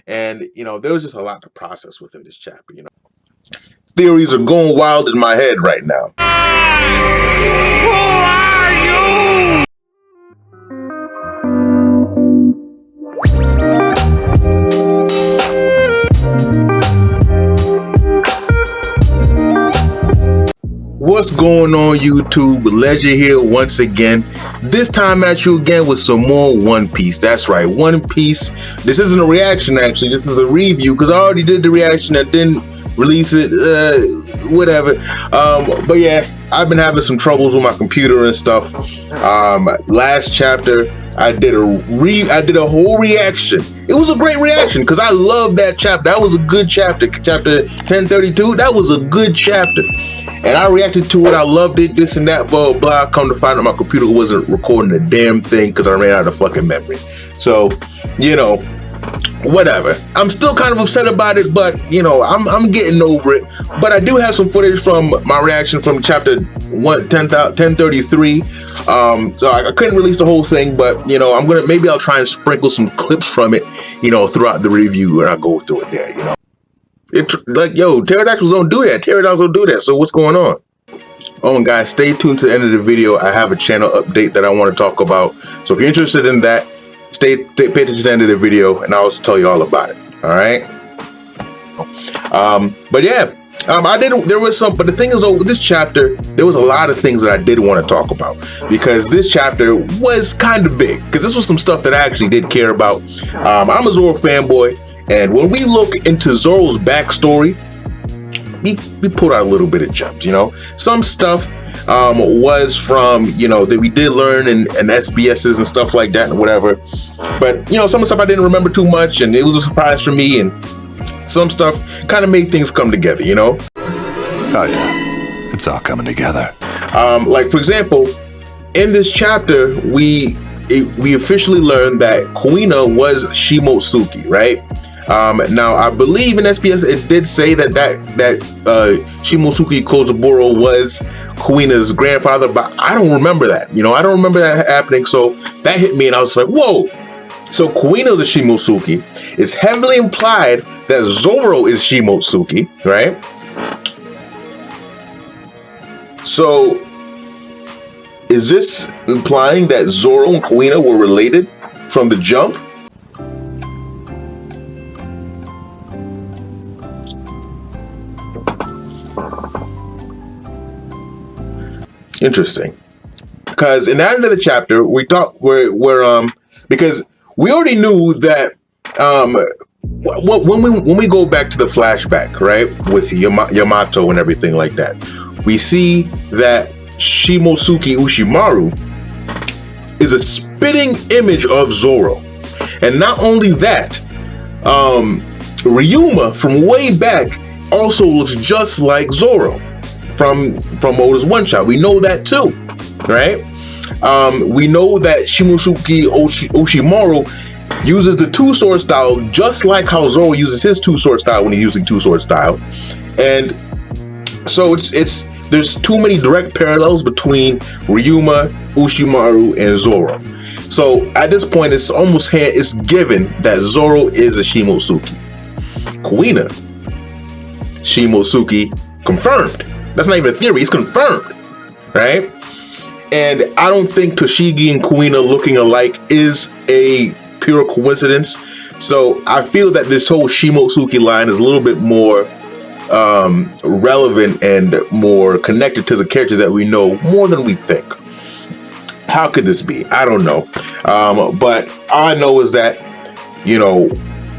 And, you know, there was just a lot to process within this chapter, you know. Theories are going wild in my head right now. Who are you? What's going on, YouTube? Ledger here once again. This time at you again with some more One Piece. That's right, One Piece. This isn't a reaction, actually. This is a review because I already did the reaction and didn't release it. Whatever. But yeah, I've been having some troubles with my computer and stuff. Last chapter, I did a whole reaction. It was a great reaction because I love that chapter. That was a good chapter. Chapter 1032. That was a good chapter. And I reacted to it. I loved it, this and that, blah, blah. Come to find out my computer wasn't recording a damn thing because I ran out of fucking memory. So, you know, whatever. I'm still kind of upset about it, but, you know, I'm getting over it. But I do have some footage from my reaction from chapter 1033. So I couldn't release the whole thing, but, you know, maybe I'll try and sprinkle some clips from it, you know, throughout the review, and I'll go through it there, you know. Like, yo, pterodactyls don't do that. Pterodactyls don't do that. So what's going on? Oh, and guys, stay tuned to the end of the video. I have a channel update that I want to talk about. So if you're interested in that, pay attention to the end of the video, and I'll tell you all about it. All right. But yeah, but the thing is, over this chapter, there was a lot of things that I did want to talk about because this chapter was kind of big because this was some stuff that I actually did care about. I'm a Zoro fanboy. And when we look into Zoro's backstory, we pulled out a little bit of gems, you know. Some stuff was from, you know, that we did learn in SBSs and stuff like that and whatever. But, you know, some of the stuff I didn't remember too much, and it was a surprise for me. And some stuff kind of made things come together, you know. Oh, yeah. It's all coming together. Like, for example, in this chapter, we officially learned that Kuina was Shimotsuki, right? Now, I believe in SBS it did say that Shimotsuki Kozaburo was Kuina's grandfather, but I don't remember that. You know, I don't remember that happening. So that hit me, and I was like, whoa. So Kuina is a Shimotsuki. It's heavily implied that Zoro is Shimotsuki, right? So is this implying that Zoro and Kuina were related from the jump? Interesting, because in that end of the chapter, we thought because we already knew that when we go back to the flashback, right, with Yamato and everything like that, we see that Shimotsuki Ushimaru is a spitting image of Zoro, and not only that, Ryuma from way back also looks just like Zoro from Oda's one shot. We know that too, right? We know that Shimotsuki Ushimaru uses the two-sword style just like how Zoro uses his two-sword style when he's using two-sword style. And so there's too many direct parallels between Ryuma, Ushimaru, and Zoro. So at this point, it's given that Zoro is a Shimotsuki. Kuina, Shimotsuki, confirmed. That's not even a theory, it's confirmed, right? And I don't think Toshigi and Kuina looking alike is a pure coincidence. So I feel that this whole Shimotsuki line is a little bit more relevant and more connected to the characters that we know more than we think. How could this be? I don't know. But all I know is that, you know,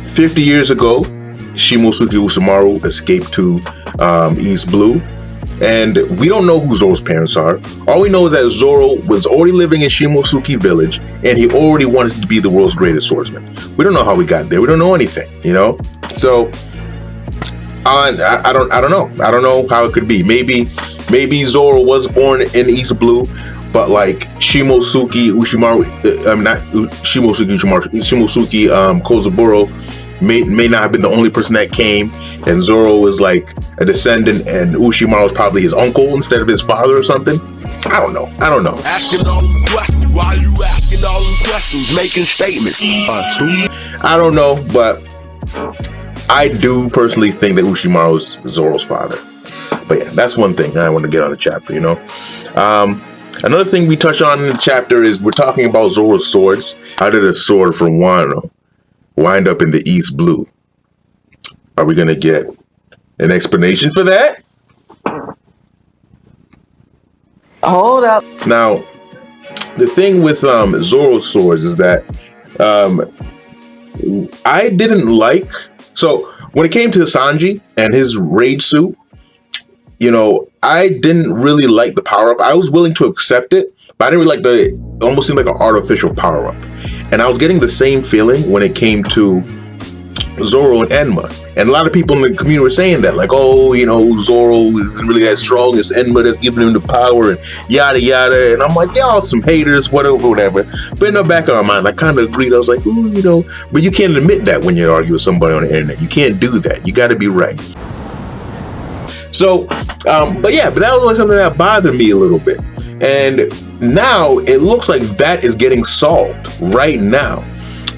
50 years ago, Shimotsuki Ushimaru escaped to East Blue. And we don't know who Zoro's parents are. All we know is that Zoro was already living in Shimotsuki village, and he already wanted to be the world's greatest swordsman. We don't know how we got there. We don't know anything, you know? So I don't know. I don't know how it could be. Maybe Zoro was born in East Blue, but like Shimotsuki Ushimaru, Shimotsuki Kozaburo may not have been the only person that came, and Zoro was like a descendant, and Ushimaru was probably his uncle instead of his father or something. I don't know. Asking all them questions. Why you asking all them questions? Making statements. I don't know, but I do personally think that Ushimaru is Zoro's father. But yeah, that's one thing I want to get on the chapter, you know. Another thing we touch on in the chapter is we're talking about Zoro's swords. How did a sword from Wano wind up in the East Blue? Are we going to get an explanation for that? Hold up. Now, the thing with Zoro's swords is that I didn't like... So, when it came to Sanji and his raid suit, you know, I didn't really like the power-up. I was willing to accept it, but I didn't really like it almost seemed like an artificial power-up. And I was getting the same feeling when it came to Zoro and Enma. And a lot of people in the community were saying that, like, oh, you know, Zoro isn't really that strong. It's Enma that's giving him the power and yada, yada. And I'm like, y'all some haters, whatever. But in the back of my mind, I kind of agreed. I was like, ooh, you know, but you can't admit that when you argue with somebody on the internet. You can't do that. You got to be right. So, but that was something that bothered me a little bit. And now it looks like that is getting solved right now.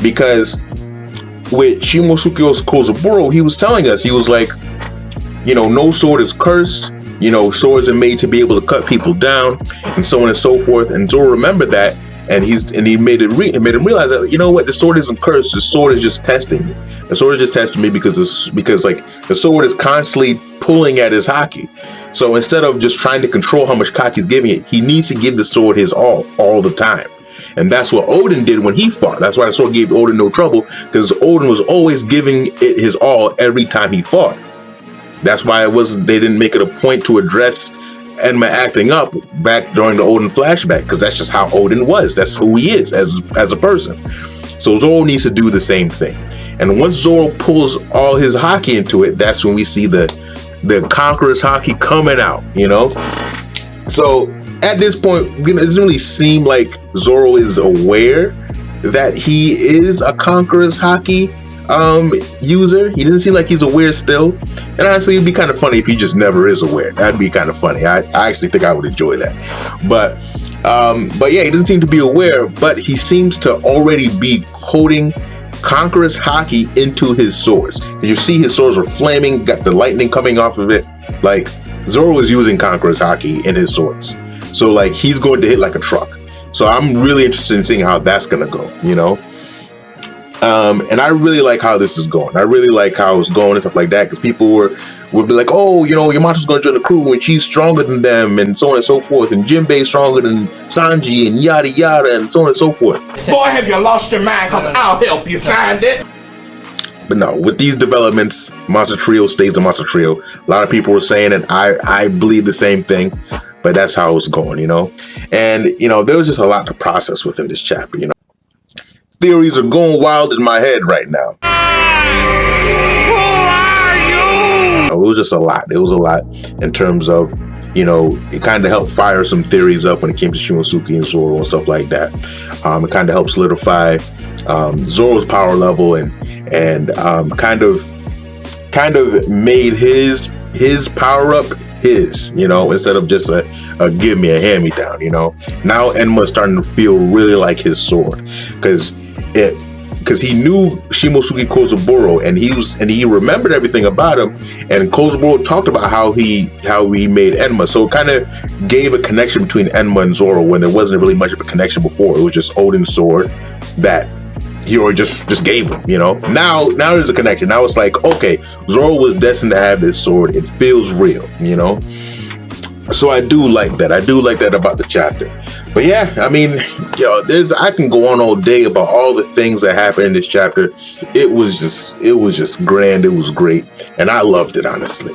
Because with Shimosuke Kozaburo, he was telling us, he was like, you know, no sword is cursed. You know, swords are made to be able to cut people down and so on and so forth. And Zoro remembered that. And he made him realize that, you know what, the sword isn't cursed. The sword is just testing me. The sword is just testing me because like the sword is constantly pulling at his haki. So instead of just trying to control how much haki he's giving it, he needs to give the sword his all the time. And that's what Odin did when he fought. That's why the sword gave Odin no trouble, because Odin was always giving it his all every time he fought. That's why they didn't make it a point to address Enma acting up back during the Odin flashback, because that's just how Odin was. That's who he is as a person. So Zoro needs to do the same thing. And once Zoro pulls all his haki into it, that's when we see the conqueror's haki coming out, you know? So at this point, it doesn't really seem like Zoro is aware that he is a conqueror's haki user. He doesn't seem like he's aware still. And honestly, it'd be kind of funny if he just never is aware. That'd be kind of funny. I actually think I would enjoy that. But yeah, he doesn't seem to be aware, but he seems to already be coding conqueror's haki into his swords. You see his swords are flaming, got the lightning coming off of it. Like, Zoro is using conqueror's haki in his swords. So like, he's going to hit like a truck. So I'm really interested in seeing how that's gonna go, you know? And I really like how this is going. I really like how it's going and stuff like that, because people would be like, oh, you know, Yamato's going to join the crew and she's stronger than them and so on and so forth, and Jinbei's stronger than Sanji and yada yada and so on and so forth. Boy, have you lost your mind, because I'll help you find it. But no, with these developments, Monster Trio stays the Monster Trio. A lot of people were saying it. I believe the same thing, but that's how it's going, you know? And, you know, there was just a lot to process within this chapter, you know? Theories are going wild in my head right now. Who are you? It was just a lot. It was a lot in terms of, you know, it kind of helped fire some theories up when it came to Shimosuke and Zoro and stuff like that. It kind of helped solidify Zoro's power level and kind of made his power up his, you know, instead of just a give me a hand me down, you know. Now Enma's starting to feel really like his sword, because he knew Shimosuke Kozaburo, and he remembered everything about him, and Kozaburo talked about how he made Enma. So it kind of gave a connection between Enma and Zoro when there wasn't really much of a connection before. It was just Odin's sword that he already just gave him, you know. Now there's a connection. Now it's like, okay, Zoro was destined to have this sword. It feels real, you know. So I do like that. I do like that about the chapter. But yeah, I mean, yo, I can go on all day about all the things that happened in this chapter. It was just grand. It was great, and I loved it, honestly.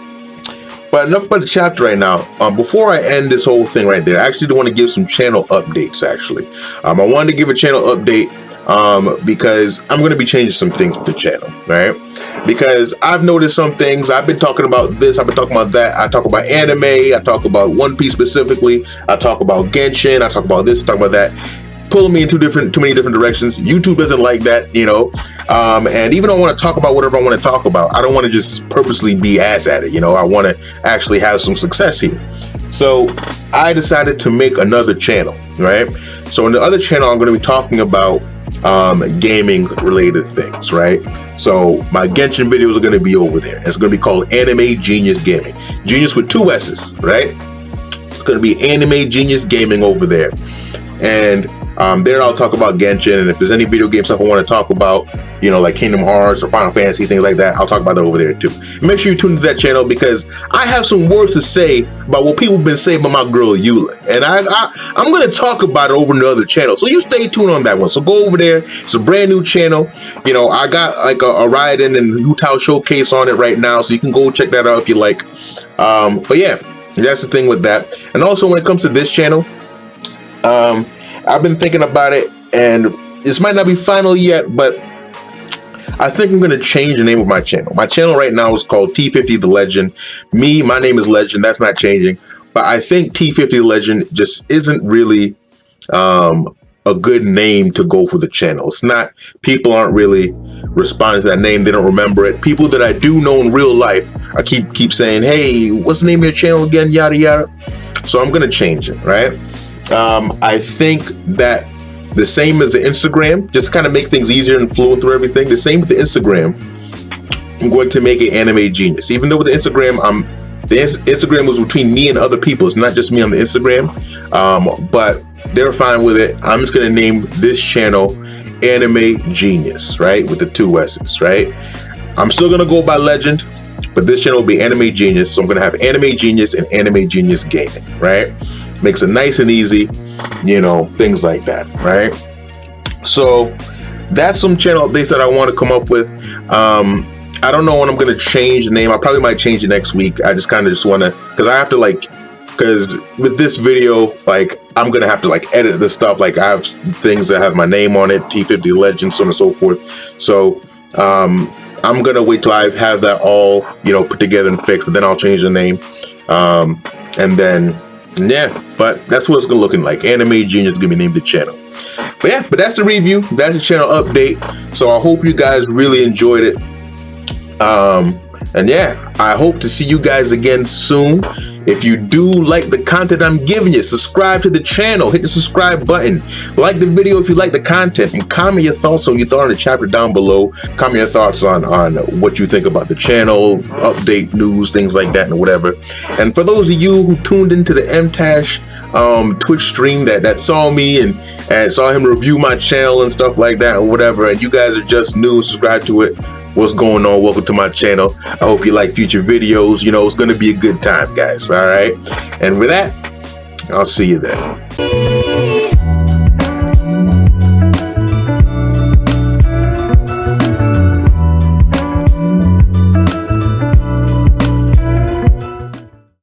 But enough about the chapter right now. Before I end this whole thing right there, I actually do want to give some channel updates. Actually, I wanted to give a channel update because I'm going to be changing some things with the channel, right? Because I've noticed some things. I've been talking about this, I've been talking about that. I talk about anime, I talk about One Piece specifically, I talk about Genshin, I talk about this, I talk about that. Pulling me in too many different directions. YouTube doesn't like that, you know. And even though I want to talk about whatever I want to talk about, I don't want to just purposely be ass at it, you know. I want to actually have some success here. So I decided to make another channel, right? So in the other channel, I'm going to be talking about gaming related things, right? So my Genshin videos are going to be over there. It's going to be called Anime Genius Gaming. Genius with 2 S's, right? It's going to be Anime Genius Gaming over there. And there I'll talk about Genshin, and if there's any video game stuff I want to talk about, you know, like Kingdom Hearts or Final Fantasy, things like that, I'll talk about that over there too. And make sure you tune into that channel because I have some words to say about what people have been saying about my girl Eula, and I'm going to talk about it over in the other channel. So you stay tuned on that one. So go over there. It's a brand new channel. You know, I got like a Raiden and Hu-Tao showcase on it right now, so you can go check that out if you like. But yeah, that's the thing with that. And also when it comes to this channel, I've been thinking about it, and this might not be final yet, but I think I'm going to change the name of my channel. My channel right now is called T50 The Legend. My name is Legend. That's not changing. But I think T50 The Legend just isn't really a good name to go for the channel. It's not, people aren't really responding to that name. They don't remember it. People that I do know in real life, I keep saying, hey, what's the name of your channel again? Yada, yada. So I'm going to change it, right? I think that the same as the Instagram, just kind of make things easier and flow through everything. The same with the Instagram. I'm going to make it Anime Genius. Even though with the Instagram, the Instagram was between me and other people. It's not just me on the Instagram, but they're fine with it. I'm just going to name this channel Anime Genius, right? With the 2 S's, right? I'm still going to go by Legend, but this channel will be Anime Genius. So I'm going to have Anime Genius and Anime Genius Gaming, right? Makes it nice and easy, you know, things like that, right? So that's some channel updates that I want to come up with. I don't know when I'm going to change the name. I probably might change it next week. I just kind of just want to, because I have to because with this video, like, I'm going to have to edit this stuff. Like, I have things that have my name on it, T50 Legend, so on and so forth. So I'm going to wait till I have that all, you know, put together and fixed, and then I'll change the name. And then, yeah, but that's what it's gonna looking like. Anime Genius is gonna be named the channel. But yeah, but that's the review. That's the channel update. So I hope you guys really enjoyed it. And yeah, I hope to see you guys again soon. If you do like the content I'm giving you, subscribe to the channel, hit the subscribe button, like the video if you like the content, and comment your thoughts on the chapter down below. Comment your thoughts on what you think about the channel, update news, things like that, and whatever. And for those of you who tuned into the MTash Twitch stream that saw me and saw him review my channel and stuff like that, or whatever, and you guys are just new, subscribe to it. What's going on? Welcome to my channel. I hope you like future videos. You know, it's going to be a good time, guys. All right. And with that, I'll see you then.